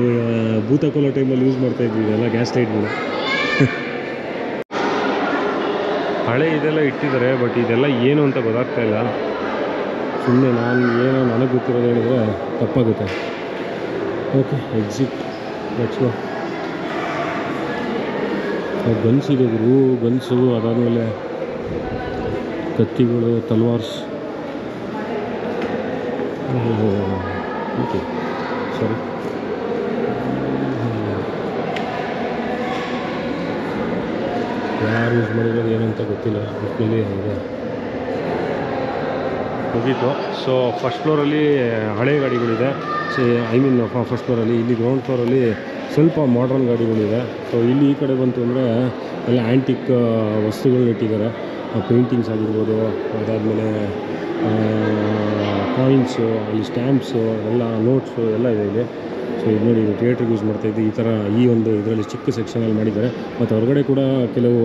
ಭೂತ ಕೊಲ್ಲೋ ಟೈಮಲ್ಲಿ ಯೂಸ್ ಮಾಡ್ತಾಯಿದ್ವಿ ಇದೆಲ್ಲ ಗ್ಯಾಸ್ ಲೈಟ್ಗಳು. ಹಳೆ ಇದೆಲ್ಲ ಇಟ್ಟಿದ್ದಾರೆ, ಬಟ್ ಇದೆಲ್ಲ ಏನು ಅಂತ ಗೊತ್ತಾಗ್ತಾಯಿಲ್ಲ. ಸುಮ್ಮನೆ ನಾನು ಏನೋ ನನಗೆ ಗೊತ್ತಿರೋದು ಹೇಳಿದ್ರೆ ತಪ್ಪಾಗುತ್ತೆ. Okay, exit next. ಗನ್ಸ್ ಇದೆ ಗುರು, ಗನ್ಸು. ಅದಾದಮೇಲೆ ಕತ್ತಿಗಳು, ತಲ್ವಾರ್ಸ್. ಓಕೆ, ಸರಿ. ಯಾರು ಯೂಸ್ ಮಾಡಿರೋದು ಏನು ಅಂತ ಗೊತ್ತಿಲ್ಲ. ಒಟ್ಟಿನಲ್ಲಿ ಇದೆ, ಮುಗೀತು. ಸೊ ಫಸ್ಟ್ ಫ್ಲೋರಲ್ಲಿ ಹಳೆ ಗಾಡಿಗಳಿದೆ. So first ಫ್ಲೋರಲ್ಲಿ. ಇಲ್ಲಿ ಗ್ರೌಂಡ್ ಫ್ಲೋರಲ್ಲಿ ಸ್ವಲ್ಪ ಮಾಡ್ರನ್ ಗಾಡಿಗಳಿದೆ. ಸೊ ಇಲ್ಲಿ ಈ ಕಡೆ ಬಂತು ಅಂದರೆ ಎಲ್ಲ ಆ್ಯಂಟಿಕ್ ವಸ್ತುಗಳನ್ನ ಇಟ್ಟಿದ್ದಾರೆ. ಪೇಂಟಿಂಗ್ಸ್ ಆಗಿರ್ಬೋದು, ಅದಾದಮೇಲೆ ಕಾಯಿನ್ಸು, ಅಲ್ಲಿ ಸ್ಟ್ಯಾಂಪ್ಸು ಎಲ್ಲ, ನೋಟ್ಸು ಎಲ್ಲ ಇದೆ ಇಲ್ಲಿ. ಸೊ ಇದು ನೋಡಿ, ಇದು ಥಿಯೇಟ್ರಿಗೆ ಯೂಸ್ ಮಾಡ್ತಾಯಿದ್ದು ಈ ಥರ ಈ ಒಂದು ಇದರಲ್ಲಿ ಚಿಕ್ಕ ಸೆಕ್ಷನಲ್ಲಿ ಮಾಡಿದ್ದಾರೆ. ಮತ್ತು ಹೊರಗಡೆ ಕೂಡ ಕೆಲವು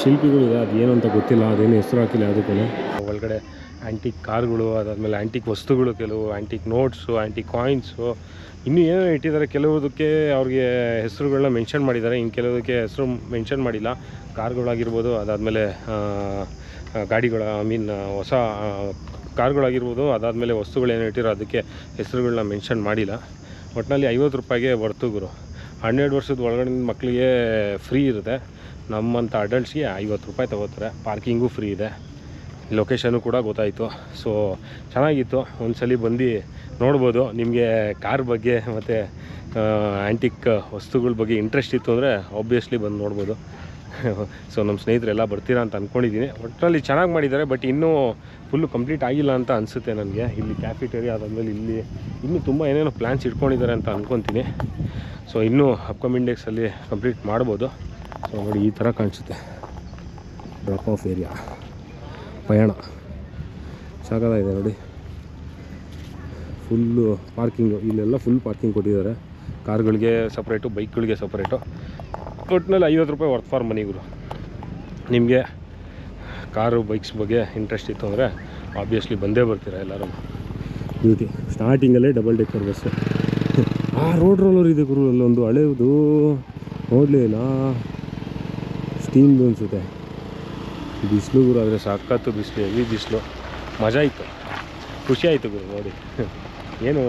ಶಿಲ್ಪಿಗಳಿದೆ, ಅದು ಏನು ಅಂತ ಗೊತ್ತಿಲ್ಲ, ಅದೇನು ಹೆಸರು ಹಾಕಿಲ್ಲ ಅದಕ್ಕೂ. ಒಳಗಡೆ ಆ್ಯಂಟಿಕ್ ಕಾರ್ಗಳು, ಅದಾದಮೇಲೆ ಆ್ಯಂಟಿಕ್ ವಸ್ತುಗಳು, ಕೆಲವು ಆ್ಯಂಟಿಕ್ ನೋಟ್ಸು, ಆ್ಯಂಟಿಕ್ ಕಾಯಿನ್ಸು, ಇನ್ನೂ ಏನೋ ಇಟ್ಟಿದ್ದಾರೆ. ಕೆಲವುದಕ್ಕೆ ಅವ್ರಿಗೆ ಹೆಸರುಗಳನ್ನ ಮೆನ್ಷನ್ ಮಾಡಿದ್ದಾರೆ, ಇನ್ನು ಕೆಲವುದಕ್ಕೆ ಹೆಸರು ಮೆನ್ಷನ್ ಮಾಡಿಲ್ಲ. ಕಾರ್ಗಳಾಗಿರ್ಬೋದು, ಅದಾದಮೇಲೆ ಗಾಡಿಗಳ ಹೊಸ ಕಾರ್ಗಳಾಗಿರ್ಬೋದು, ಅದಾದಮೇಲೆ ವಸ್ತುಗಳೇನು ಇಟ್ಟಿರೋ ಅದಕ್ಕೆ ಹೆಸರುಗಳನ್ನ ಮೆನ್ಷನ್ ಮಾಡಿಲ್ಲ. ಒಟ್ಟಿನಲ್ಲಿ 50 ರೂಪಾಯಿಗೆ ಬರ್ತು ಗುರು. 12 ವರ್ಷದ ಒಳಗಡೆ ಮಕ್ಕಳಿಗೆ ಫ್ರೀ ಇರುತ್ತೆ. ನಮ್ಮಂಥ ಅಡಲ್ಟ್ಸ್ಗೆ 50 ರೂಪಾಯಿ ತೊಗೋತಾರೆ. ಪಾರ್ಕಿಂಗು ಫ್ರೀ ಇದೆ, ಲೊಕೇಶನ್ನು ಕೂಡ ಗೊತ್ತಾಯಿತು. ಸೊ ಚೆನ್ನಾಗಿತ್ತು, ಒಂದ್ಸಲಿ ಬಂದು ನೋಡ್ಬೋದು. ನಿಮಗೆ ಕಾರ್ ಬಗ್ಗೆ ಮತ್ತು ಆ್ಯಂಟಿಕ್ ವಸ್ತುಗಳ ಬಗ್ಗೆ ಇಂಟ್ರೆಸ್ಟ್ ಇತ್ತು ಅಂದರೆ ಆಬ್ವಿಯಸ್ಲಿ ಬಂದು ನೋಡ್ಬೋದು. ಸೊ ನಮ್ಮ ಸ್ನೇಹಿತರೆಲ್ಲ ಬರ್ತೀರಾ ಅಂತ ಅಂದ್ಕೊಂಡಿದ್ದೀನಿ. ಒಟ್ಟಿನಲ್ಲಿ ಚೆನ್ನಾಗಿ ಮಾಡಿದ್ದಾರೆ, ಬಟ್ ಇನ್ನೂ ಫುಲ್ಲು ಕಂಪ್ಲೀಟ್ ಆಗಿಲ್ಲ ಅಂತ ಅನಿಸುತ್ತೆ ನನಗೆ. ಇಲ್ಲಿ ಕ್ಯಾಫಿಟೇರಿಯಾ, ಅದಾದಮೇಲೆ ಇಲ್ಲಿ ಇನ್ನೂ ತುಂಬ ಏನೇನೋ ಪ್ಲ್ಯಾನ್ಸ್ ಇಟ್ಕೊಂಡಿದ್ದಾರೆ ಅಂತ ಅಂದ್ಕೊತೀನಿ. ಸೊ ಇನ್ನೂ ಅಪ್ಕಮಿಂಗ್ ಡೇಸಲ್ಲಿ ಕಂಪ್ಲೀಟ್ ಮಾಡ್ಬೋದು. ಸೊ ನೋಡಿ, ಈ ಥರ ಕಾಣಿಸುತ್ತೆ ಡ್ರಾಪ್ ಆಫ್ ಏರಿಯಾ. ಪಯಣ ಸಾಕಾಗಿದೆ ನೋಡಿ, ಫುಲ್ಲು ಪಾರ್ಕಿಂಗು. ಇಲ್ಲೆಲ್ಲ ಫುಲ್ ಪಾರ್ಕಿಂಗ್ ಕೊಟ್ಟಿದ್ದಾರೆ, ಕಾರ್ಗಳಿಗೆ ಸಪ್ರೇಟು, ಬೈಕ್ಗಳಿಗೆ ಸಪ್ರೇಟು. ಒಟ್ಟಿನಲ್ಲಿ 50 ರೂಪಾಯಿ ವರ್ತ್ ಫಾರ್ ಮನಿ ಗುರು. ನಿಮಗೆ ಕಾರು ಬೈಕ್ಸ್ ಬಗ್ಗೆ ಇಂಟ್ರೆಸ್ಟ್ ಇತ್ತು ಅಂದರೆ ಆಬ್ವಿಯಸ್ಲಿ ಬಂದೇ ಬರ್ತೀರಾ ಎಲ್ಲರೂ. ಬ್ಯೂಟಿ ಸ್ಟಾರ್ಟಿಂಗಲ್ಲೇ double decker bus. Road roller ಇದೆ ಗುರು, ಅಲ್ಲೊಂದು ಹಳೇದು ನೋಡಲಿಲ್ಲ, ಸ್ಟೀಮ್ದು ಅನಿಸುತ್ತೆ. ಬಿಸಿಲು ಗುರು, ಆದರೆ ಸಖತ್ತು ಬಿಸಿಲು, ಹೆವಿ ಬಿಸಿಲು. ಮಜಾ ಇತ್ತು, ಖುಷಿ ಆಯಿತು ಗುರು ನೋಡಿ. ಏನು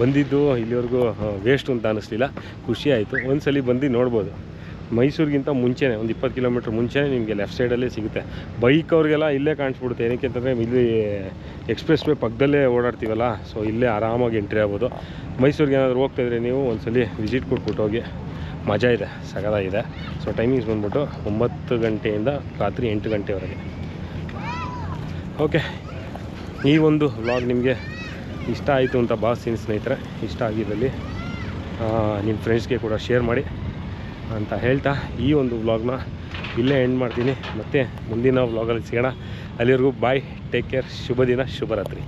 ಬಂದಿದ್ದು ಇಲ್ಲಿವರೆಗೂ ವೇಸ್ಟು ಅಂತ ಅನ್ನಿಸ್ಲಿಲ್ಲ, ಖುಷಿ ಆಯಿತು. ಒಂದ್ಸಲಿ ಬಂದು ನೋಡ್ಬೋದು. ಮೈಸೂರಿಗಿಂತ ಮುಂಚೆನೇ ಒಂದು 20 ಕಿಲೋಮೀಟ್ರ್ ಮುಂಚೆನೇ ನಿಮಗೆ ಲೆಫ್ಟ್ ಸೈಡಲ್ಲೇ ಸಿಗುತ್ತೆ. ಬೈಕ್ ಅವ್ರಿಗೆಲ್ಲ ಇಲ್ಲೇ ಕಾಣಿಸ್ಬಿಡುತ್ತೆ. ಏನಕ್ಕೆ ಅಂತಂದರೆ ಇಲ್ಲಿ ಎಕ್ಸ್ಪ್ರೆಸ್ ವೇ ಪಕ್ಕದಲ್ಲೇ ಓಡಾಡ್ತೀವಲ್ಲ, ಸೊ ಇಲ್ಲೇ ಆರಾಮಾಗಿ ಎಂಟ್ರಿ ಆಗ್ಬೋದು. ಮೈಸೂರಿಗೆ ಏನಾದರೂ ಹೋಗ್ತಾಯಿದ್ರೆ ನೀವು ಒಂದ್ಸಲಿ ವಿಸಿಟ್ ಕೊಟ್ಬಿಟ್ಟು ಹೋಗಿ, ಮಜಾ ಇದೆ, ಸಗದಾಗಿದೆ. ಸೊ ಟೈಮಿಂಗ್ಸ್ ಬಂದ್ಬಿಟ್ಟು 9 ಗಂಟೆಯಿಂದ ರಾತ್ರಿ 8 ಗಂಟೆವರೆಗೆ. ಓಕೆ, ಈ ಒಂದು ವ್ಲಾಗ್ ನಿಮಗೆ ಇಷ್ಟ ಆಯಿತು ಅಂತ ಭಾವಿಸ್ತೀನಿ ಸ್ನೇಹಿತರೆ. ಇಷ್ಟ ಆಗಿದ್ದಲ್ಲಿ ನಿಮ್ಮ ಫ್ರೆಂಡ್ಸ್ಗೆ ಕೂಡ ಶೇರ್ ಮಾಡಿ ಅಂತ ಹೇಳ್ತಾ ಈ ಒಂದು ವ್ಲಾಗ್ನ ಇಲ್ಲೇ ಎಂಡ್ ಮಾಡ್ತೀನಿ. ಮತ್ತು ಮುಂದಿನ ವ್ಲಾಗಲ್ಲಿ ಸಿಗೋಣ. ಅಲ್ಲಿವರೆಗೂ ಬಾಯ್, ಟೇಕ್ ಕೇರ್, ಶುಭ ದಿನ, ಶುಭರಾತ್ರಿ.